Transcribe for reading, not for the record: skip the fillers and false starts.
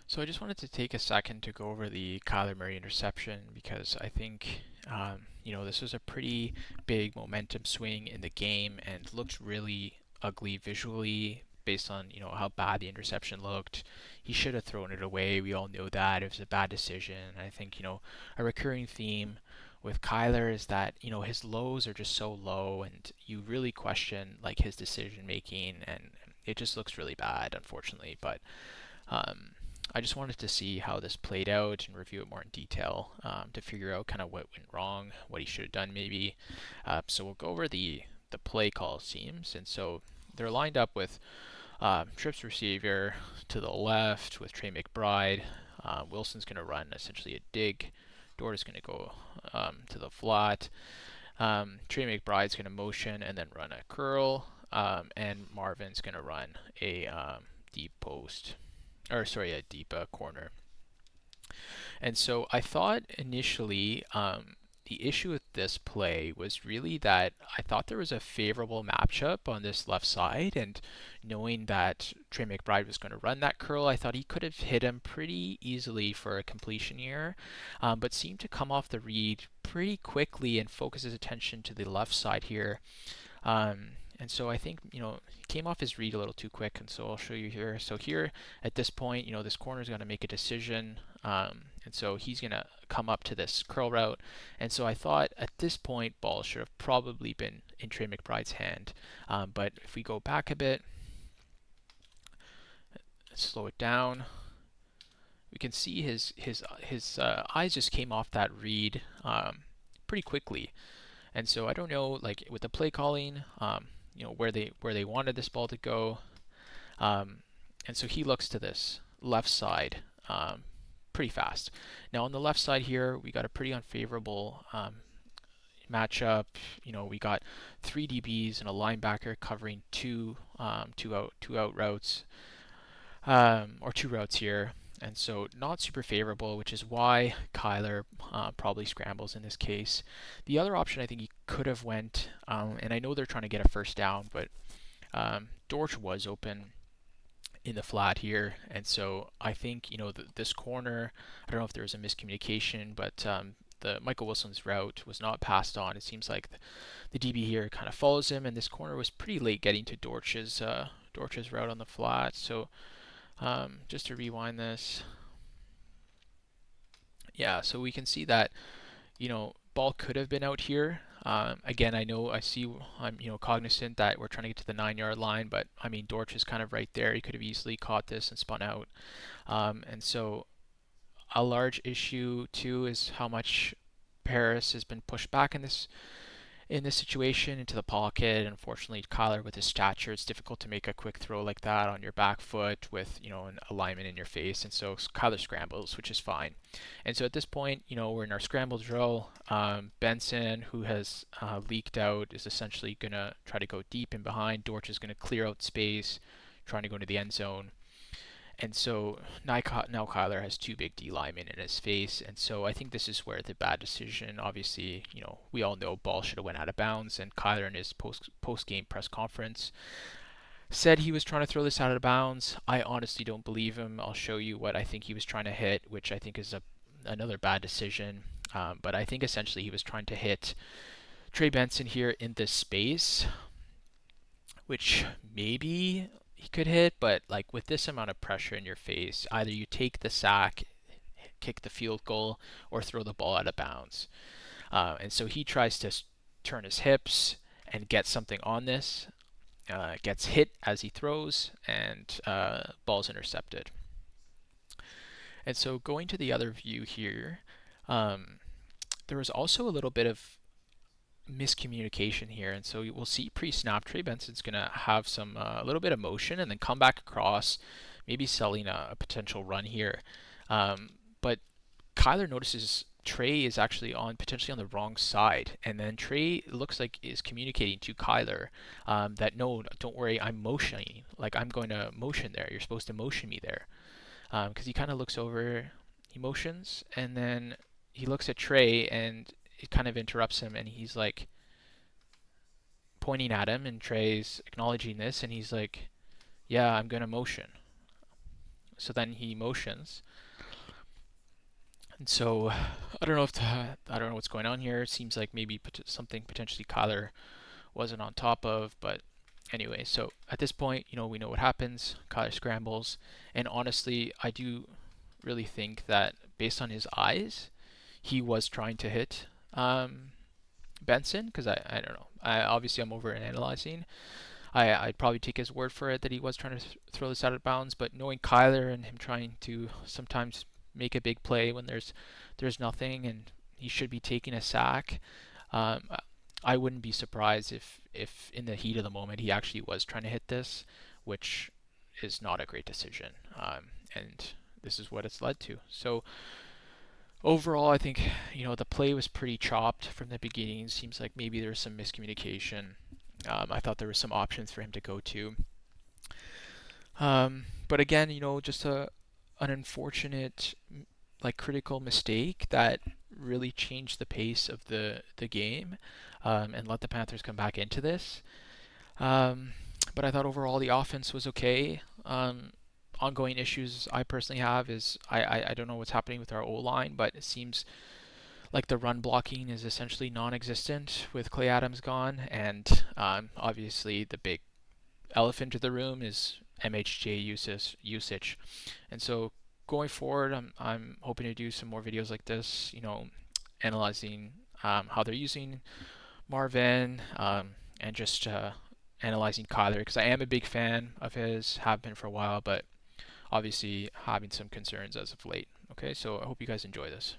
So I just wanted to take a second to go over the Kyler Murray interception because I think this was a pretty big momentum swing in the game and looked really ugly visually based on how bad the interception looked. He should have thrown it away. We all know that it was a bad decision. I think a recurring theme with Kyler is that his lows are just so low and you really question like his decision making, and it just looks really bad, unfortunately. But um, I just wanted to see how this played out and review it more in detail to figure out kind of what went wrong, what he should have done maybe. So we'll go over the play call seams, and so they're lined up with trips receiver to the left with Trey McBride. Wilson's going to run essentially a dig. Dort is going to go to the flat. Trey McBride's going to motion and then run a curl, and Marvin's going to run a deep post, or sorry, a deep corner. And so I thought initially the issue with this play was really that I thought there was a favorable matchup on this left side, and knowing that Trey McBride was going to run that curl, I thought he could have hit him pretty easily for a completion here, but seemed to come off the read pretty quickly and focus his attention to the left side here. And so I think, he came off his read a little too quick, and so I'll show you here. So here, at this point, this corner's going to make a decision, and so he's going to come up to this curl route. And so I thought at this point, ball should have probably been in Trey McBride's hand. But if we go back a bit, slow it down, we can see his eyes just came off that read pretty quickly. And so I don't know, like with the play calling, where they wanted this ball to go, and so he looks to this left side pretty fast. Now on the left side here, we got a pretty unfavorable matchup. We got three DBs and a linebacker covering two out routes, or two routes here. And so not super favorable, which is why Kyler probably scrambles in this case. The other option I think he could have went, and I know they're trying to get a first down, but Dortch was open in the flat here, and so I think this corner, I don't know if there was a miscommunication, but the Michael Wilson's route was not passed on. It seems like the DB here kind of follows him, and this corner was pretty late getting to Dortch's route on the flat. So just to rewind this, yeah, so we can see that ball could have been out here. Again, I'm cognizant that we're trying to get to the 9-yard line, but I mean Dortch is kind of right there. He could have easily caught this and spun out. And so a large issue too is how much Paris has been pushed back in this situation into the pocket. Unfortunately, Kyler with his stature, it's difficult to make a quick throw like that on your back foot with an alignment in your face, and so Kyler scrambles, which is fine. And so at this point, we're in our scramble drill. Benson, who has leaked out, is essentially gonna try to go deep in behind. Dortch is gonna clear out space, trying to go into the end zone. And so now Kyler has two big D linemen in his face, and so I think this is where the bad decision. Obviously, we all know ball should have went out of bounds, and Kyler in his post game press conference said he was trying to throw this out of bounds. I honestly don't believe him. I'll show you what I think he was trying to hit, which I think is another bad decision. But I think essentially he was trying to hit Trey Benson here in this space, which maybe he could hit, but like with this amount of pressure in your face, either you take the sack, kick the field goal, or throw the ball out of bounds. And so he tries to turn his hips and get something on this, gets hit as he throws, and ball's intercepted. And so going to the other view here, there was also a little bit of miscommunication here, and so we'll see pre-snap Trey Benson's gonna have some a little bit of motion and then come back across, maybe selling a potential run here. But Kyler notices Trey is actually potentially on the wrong side, and then Trey looks like is communicating to Kyler that no, don't worry, I'm motioning, like I'm going to motion there. You're supposed to motion me there, because he kind of looks over, he motions, and then he looks at Trey and it kind of interrupts him, and he's like pointing at him, and Trey's acknowledging this, and he's like, "Yeah, I'm gonna motion." So then he motions, and so I don't know I don't know what's going on here. It seems like maybe something potentially Kyler wasn't on top of, but anyway. So at this point, we know what happens. Kyler scrambles, and honestly, I do really think that based on his eyes, he was trying to hit Benson, because I don't know. Obviously I'm over analyzing. I'd probably take his word for it that he was trying to throw this out of bounds, but knowing Kyler and him trying to sometimes make a big play when there's nothing and he should be taking a sack, um, I wouldn't be surprised if in the heat of the moment he actually was trying to hit this, which is not a great decision, and this is what it's led to. So overall, I think the play was pretty chopped from the beginning. Seems like maybe there was some miscommunication. I thought there were some options for him to go to, but again, just an unfortunate, like critical mistake that really changed the pace of the game, and let the Panthers come back into this. Um, but I thought overall the offense was okay. Ongoing issues I personally have is I don't know what's happening with our O line, but it seems like the run blocking is essentially non-existent with Clay Adams gone, and obviously the big elephant in the room is MHJ usage. And so going forward, I'm hoping to do some more videos like this, analyzing how they're using Marvin, and just analyzing Kyler, because I am a big fan of his, have been for a while, but obviously having some concerns as of late. Okay, so I hope you guys enjoy this.